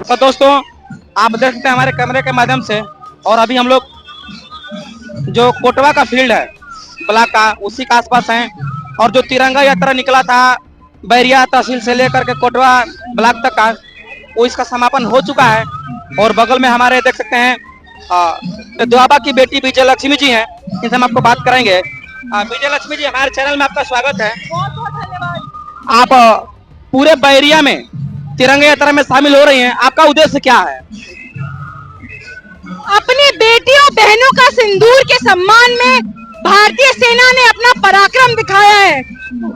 तो दोस्तों आप देख सकते हैं हमारे कैमरे के माध्यम से, और अभी हम लोग जो कोटवा का फील्ड है ब्लॉक का, उसी के आसपास हैं। और जो तिरंगा यात्रा निकला था बैरिया तहसील से लेकर के कोटवा ब्लॉक तक का, वो इसका समापन हो चुका है। और बगल में हमारे देख सकते हैं दुआबा की बेटी विजय लक्ष्मी जी हैं, इनसे हम आपको बात करेंगे। विजय लक्ष्मी जी, हमारे चैनल में आपका स्वागत है। बहुत बहुत धन्यवाद। आप पूरे बैरिया में तिरंगा यात्रा में शामिल हो रही हैं, आपका उद्देश्य क्या है? अपनी बेटियों बहनों का सिंदूर के सम्मान में भारतीय सेना ने अपना पराक्रम दिखाया है।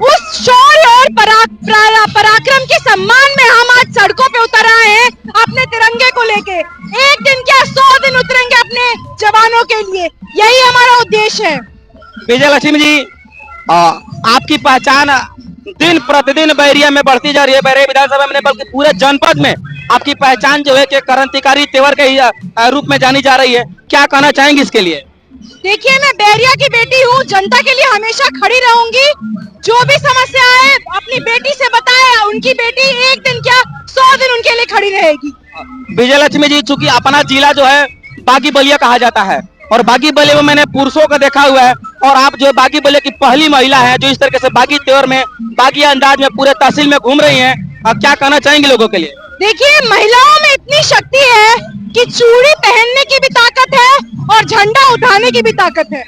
उस शौर्य और पराक्रम के सम्मान में हम आज सड़कों पे उतर आए हैं अपने तिरंगे को लेके। एक दिन क्या 100 दिन उतरेंगे अपने जवानों के लिए, यही हमारा उद्देश्य है। विजय लक्ष्मी जी, आपकी पहचान दिन प्रतिदिन बैरिया में बढ़ती जा रही है। बैरिया विधानसभा में बल्कि पूरे जनपद में आपकी पहचान जो है कि क्रांतिकारी तेवर के रूप में जानी जा रही है। क्या कहना चाहेंगे इसके लिए? देखिए, मैं बैरिया की बेटी हूँ, जनता के लिए हमेशा खड़ी रहूंगी। जो भी समस्या है अपनी बेटी से बताए, उनकी बेटी एक दिन क्या 100 दिन उनके लिए खड़ी रहेगी। विजय लक्ष्मी जी, चूंकि अपना जिला जो है बागी बलिया कहा जाता है, और बागी बलिया में मैंने पुरुषों को देखा हुआ है, और आप जो बागी बलिया की पहली महिला है जो इस तरीके से बागी तेवर में, बागी अंदाज में पूरे तहसील में घूम रही हैं। आप क्या कहना चाहेंगे लोगों के लिए? देखिए, महिलाओं में इतनी शक्ति है कि चूड़ी पहनने की भी ताकत है और झंडा उठाने की भी ताकत है।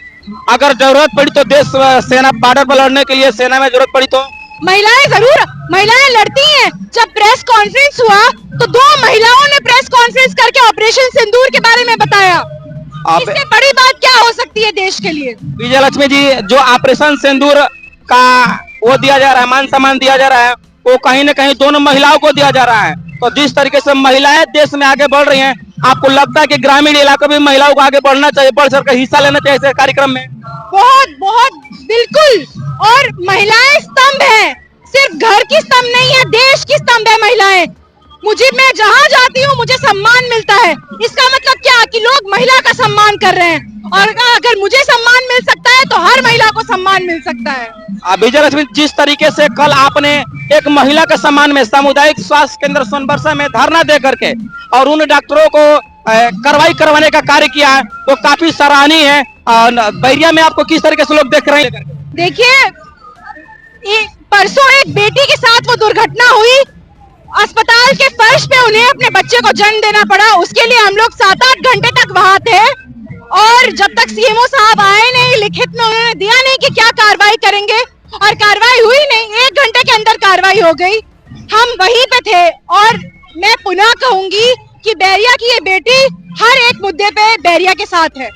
अगर जरूरत पड़ी तो देश सेना बॉर्डर पर लड़ने के लिए सेना में जरूरत पड़ी तो महिलाएं लड़ती हैं। जब प्रेस कॉन्फ्रेंस हुआ तो 2 महिलाओं ने प्रेस कॉन्फ्रेंस करके ऑपरेशन सिंदूर के बारे में बताया। इससे बड़ी बात क्या हो सकती है देश के लिए? विजय लक्ष्मी जी, जो ऑपरेशन सिंदूर का वो दिया जा रहा है, मान सम्मान दिया जा रहा है, वो कहीं न कहीं दोनों महिलाओं को दिया जा रहा है। तो जिस तरीके से महिलाएं देश में आगे बढ़ रही हैं, आपको लगता है कि ग्रामीण इलाकों में महिलाओं को आगे बढ़ना चाहिए, बढ़ चढ़ कर हिस्सा लेना चाहिए इस कार्यक्रम में? बहुत बहुत बिल्कुल। और महिलाएं स्तंभ है, सिर्फ घर की स्तंभ नहीं है, देश की स्तंभ है महिलाएं। मैं जहाँ जाती हूँ मुझे सम्मान मिलता है। इसका मतलब क्या कि लोग महिला का सम्मान कर रहे हैं, और अगर मुझे सम्मान मिल सकता है तो हर महिला को सम्मान मिल सकता है। विजय लक्ष्मी, जिस तरीके से कल आपने एक महिला के सम्मान में सामुदायिक स्वास्थ्य केंद्र सोनबरसा में धरना दे करके और उन डॉक्टरों को कार्रवाई करवाने का कार्य किया है, वो काफी सराहनीय है। बैरिया में आपको किस तरीके से लोग देख रहे हैं? देखिए, परसों एक बेटी के साथ वो दुर्घटना हुई, अस्पताल के फर्श पे उन्हें अपने बच्चे को जन्म देना पड़ा। उसके लिए हम लोग 7-8 घंटे तक वहां थे, और जब तक सीएमओ साहब आए नहीं, लिखित में उन्होंने दिया नहीं कि क्या कार्रवाई करेंगे, और कार्रवाई हुई नहीं। 1 घंटे के अंदर कार्रवाई हो गई। हम वहीं पे थे, और मैं पुनः कहूंगी कि बैरिया की ये बेटी हर एक मुद्दे पे बैरिया के साथ है।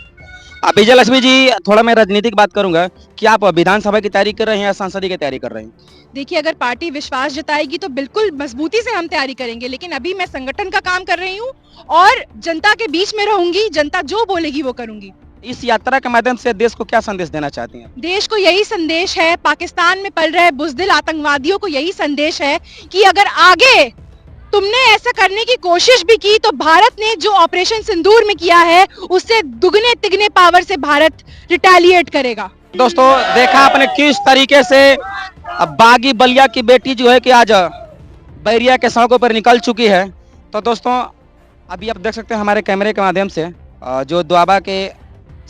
विजय लक्ष्मी जी, थोड़ा मैं राजनीतिक बात करूंगा कि आप विधानसभा की तैयारी कर रहे हैं या संसदीय की तैयारी कर रहे हैं? देखिए, अगर पार्टी विश्वास जताएगी तो बिल्कुल मजबूती से हम तैयारी करेंगे, लेकिन अभी मैं संगठन का काम कर रही हूँ और जनता के बीच में रहूंगी। जनता जो बोलेगी वो करूंगी। इस यात्रा के माध्यम से देश को क्या संदेश देना चाहती हैं? देश को यही संदेश है, पाकिस्तान में पल रहे बुजदिल आतंकवादियों को यही संदेश है कि अगर आगे तुमने ऐसा करने की कोशिश भी की तो भारत ने जो ऑपरेशन सिंदूर में किया है उससे दुगने तिगने पावर से भारत रिटेलिएट करेगा। दोस्तों, देखा आपने किस तरीके से बागी बलिया की बेटी जो है कि आज बैरिया के सड़कों पर निकल चुकी है। तो दोस्तों, अभी आप देख सकते हैं हमारे कैमरे के माध्यम से जो दुआबा के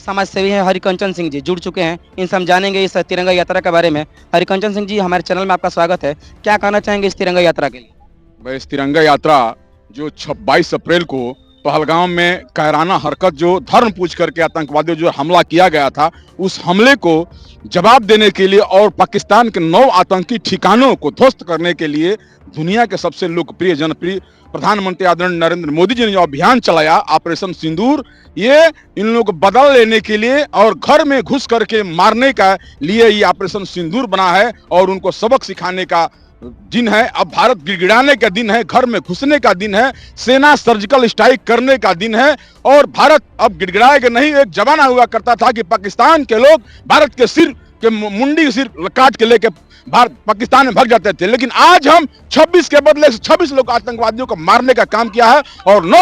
समाज सेवी हैं हरिकंचन सिंह जी जुड़ चुके हैं। इनसे हम जानेंगे इस तिरंगा यात्रा के बारे में। हरिकंचन सिंह जी, हमारे चैनल में आपका स्वागत है। क्या कहना चाहेंगे इस तिरंगा यात्रा के लिए? इस तिरंगा यात्रा जो 22 अप्रैल को पहलगाम में कायराना हरकत, जो धर्म पूछ करके आतंकवादियों जो हमला किया गया था, उस हमले को जवाब देने के लिए और पाकिस्तान के 9 आतंकी ठिकानों को ध्वस्त करने के लिए दुनिया के सबसे लोकप्रिय जनप्रिय प्रधानमंत्री आदरणीय नरेंद्र मोदी जी ने जो अभियान चलाया ऑपरेशन सिंदूर, ये इन लोगों को बदल लेने के लिए और घर में घुस करके मारने का लिए ये ऑपरेशन सिंदूर बना है, और उनको सबक सिखाने का दिन है। अब भारत गिड़गिड़ाने का दिन है, घर में घुसने का दिन है, सेना सर्जिकल स्ट्राइक करने का दिन है, और भारत अब गिड़गिड़ाएगा नहीं। एक जमाना हुआ करता था कि पाकिस्तान के लोग भारत के सिर के मुंडी सिर काट के लेके भारत पाकिस्तान में भाग जाते थे, लेकिन आज हम 26 के बदले 26 लोग आतंकवादियों को मारने का काम किया है और 9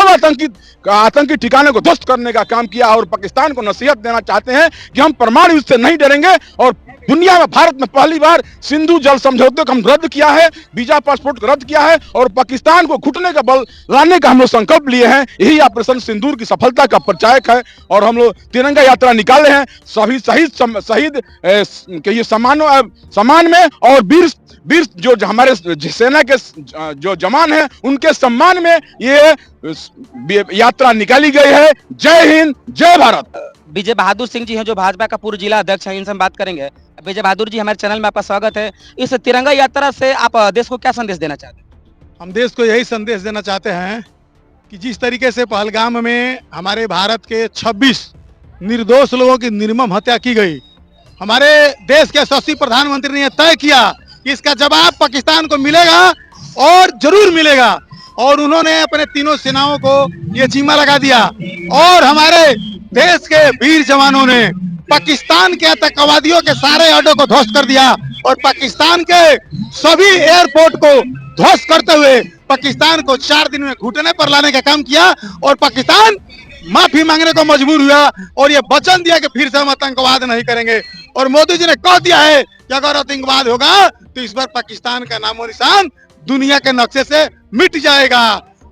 आतंकी ठिकाने को ध्वस्त करने का काम किया है, और पाकिस्तान को नसीहत देना चाहते हैं कि हम परमाणु युद्ध से नहीं डरेंगे और दुनिया में, भारत में पहली बार सिंधु जल समझौते को हम रद्द किया है, वीजा पासपोर्ट को रद्द किया है और पाकिस्तान को घुटने का बल लाने का हम लोग संकल्प लिए हैं। यही ऑपरेशन सिंदूर की सफलता का परिचायक है और हम लोग तिरंगा यात्रा निकाले हैं सभी शहीद के ये सम्मान में और वीर जो हमारे सेना के जो जवान हैं उनके सम्मान में ये यात्रा निकाली गई है। जय हिंद, जय भारत। विजय बहादुर सिंह जी हैं जो भाजपा का पूर्व जिला अध्यक्ष हैं, इनसे हम बात करेंगे। विजय बहादुर जी, हमारे चैनल में आपका स्वागत है। इस तिरंगा यात्रा से आप देश को क्या संदेश देना चाहते हैं? हम देश को यही संदेश देना चाहते हैं कि जिस तरीके से पहलगाम में हमारे भारत के 26 निर्दोष लोगों की निर्मम हत्या की गई, हमारे देश के यशस्वी प्रधानमंत्री ने तय किया कि इसका जवाब पाकिस्तान को मिलेगा और जरूर मिलेगा, और उन्होंने अपने तीनों सेनाओं को ये जिम्मा लगा दिया और हमारे देश के वीर जवानों ने पाकिस्तान के आतंकवादियों के सारे अड्डों को ध्वस्त कर दिया और पाकिस्तान के सभी एयरपोर्ट को ध्वस्त करते हुए पाकिस्तान को 4 दिन में घुटने पर लाने का काम किया और पाकिस्तान माफी मांगने को मजबूर हुआ और ये वचन दिया कि फिर से हम आतंकवाद नहीं करेंगे। और मोदी जी ने कह दिया है कि अगर आतंकवाद होगा तो इस बार पाकिस्तान का नामो निशान दुनिया के नक्शे से मिट जाएगा।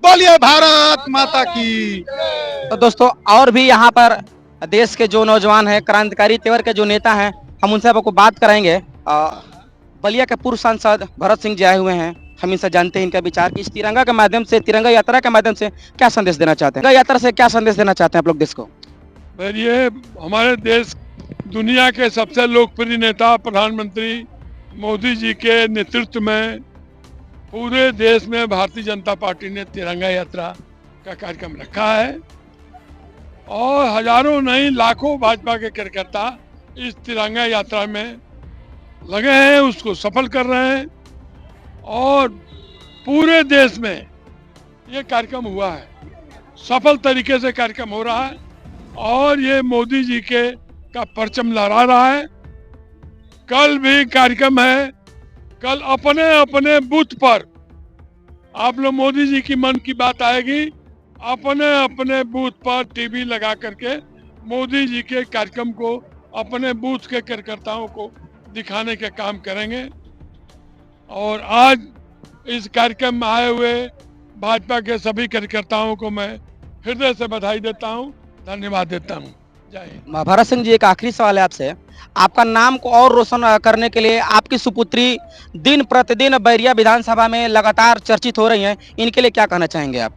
बोलिए भारत माता की। तो दोस्तों, और भी यहाँ पर देश के जो नौजवान हैं, क्रांतिकारी तेवर के जो नेता हैं, हम उनसे आपको बात कराएंगे। बलिया के पूर्व सांसद भरत सिंह जी आए हुए हैं, हम इनसे जानते हैं इनका विचार कि इस तिरंगा के माध्यम से, तिरंगा यात्रा के माध्यम से क्या संदेश देना चाहते हैं। तिरंगा यात्रा से क्या संदेश देना चाहते हैं आप लोग देश को? ये हमारे देश दुनिया के सबसे लोकप्रिय नेता प्रधानमंत्री मोदी जी के नेतृत्व में पूरे देश में भारतीय जनता पार्टी ने तिरंगा यात्रा का कार्यक्रम रखा है और हजारों नहीं लाखों भाजपा के कार्यकर्ता इस तिरंगा यात्रा में लगे हैं, उसको सफल कर रहे हैं और पूरे देश में ये कार्यक्रम हुआ है, सफल तरीके से कार्यक्रम हो रहा है और ये मोदी जी के का परचम लहरा रहा है। कल भी कार्यक्रम है, कल अपने अपने बूथ पर आप लोग मोदी जी की मन की बात आएगी, अपने अपने बूथ पर टीवी लगा करके मोदी जी के कार्यक्रम को अपने बूथ के कार्यकर्ताओं को दिखाने का काम करेंगे। और आज इस कार्यक्रम में आए हुए भाजपा के सभी कार्यकर्ताओं को मैं हृदय से बधाई देता हूं, धन्यवाद देता हूं। जय हिंद। भरत सिंह जी, एक आखिरी सवाल है आपसे। आपका नाम को और रोशन करने के लिए आपकी सुपुत्री दिन प्रतिदिन बैरिया विधानसभा में लगातार चर्चित हो रही हैं, इनके लिए क्या कहना चाहेंगे आप?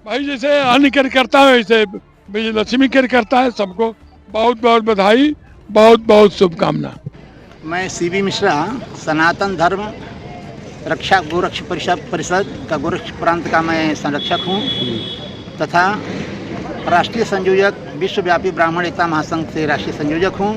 भाई, जैसे अन्य कार्यकर्ता है वैसे विजयलक्ष्मी कार्यकर्ता है, सबको बहुत बहुत बधाई, बहुत बहुत शुभकामना। मैं सीबी मिश्रा, सनातन धर्म रक्षा गोरक्ष परिषद का गोरक्ष प्रांत का मैं संरक्षक हूँ तथा राष्ट्रीय संयोजक विश्वव्यापी ब्राह्मण एकता महासंघ से राष्ट्रीय संयोजक हूँ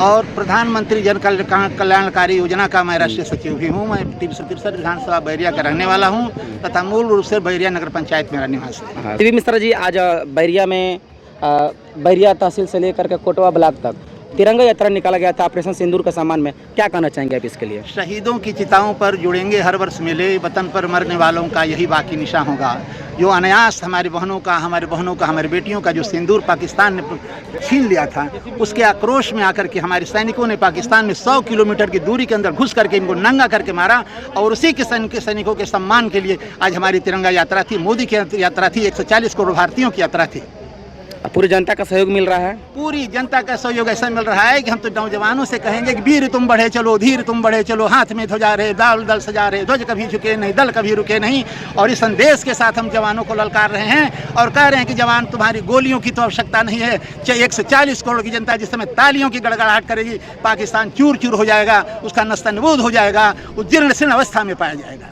और प्रधानमंत्री जन कल्याणकारी योजना का मैं राष्ट्रीय सचिव भी हूँ। मैं 363 विधानसभा बैरिया का रहने वाला हूँ तथा मूल रूप से बैरिया नगर पंचायत में रहने वाला हूँ। सीबी मिश्रा जी, आज बैरिया में बैरिया तहसील से लेकर के कोटवा ब्लॉक तक तिरंगा यात्रा निकाला गया था ऑपरेशन सिंदूर के सम्मान में, क्या कहना चाहेंगे आप इसके लिए? शहीदों की चिताओं पर जुड़ेंगे हर वर्ष मेले, वतन पर मरने वालों का यही बाकी निशा होगा। जो अनायास हमारी बहनों का, हमारी बेटियों का जो सिंदूर पाकिस्तान ने छीन लिया था, उसके आक्रोश में आकर के हमारे सैनिकों ने पाकिस्तान में 100 किलोमीटर की दूरी के अंदर घुस करके इनको नंगा करके मारा और उसी के सैनिकों के सम्मान के लिए आज हमारी तिरंगा यात्रा थी, मोदी की यात्रा थी, 140 करोड़ भारतीयों की यात्रा थी। पूरी जनता का सहयोग मिल रहा है? पूरी जनता का सहयोग ऐसा मिल रहा है कि हम तो नौजवानों से कहेंगे कि वीर तुम बढ़े चलो, धीर तुम बढ़े चलो, हाथ में ध्वजा रहे, दल सजा रहे, ध्वज कभी झुके नहीं, दल कभी रुके नहीं। और इस संदेश के साथ हम जवानों को ललकार रहे हैं और कह रहे हैं कि जवान, तुम्हारी गोलियों की तो आवश्यकता नहीं है। 140 करोड़ की जनता जिस समय तालियों की गड़गड़ाहट करेगी, पाकिस्तान चूर चूर हो जाएगा, उसका नस्तनबूद हो जाएगा, वो जीर्ण शीर्ण अवस्था में पाया जाएगा।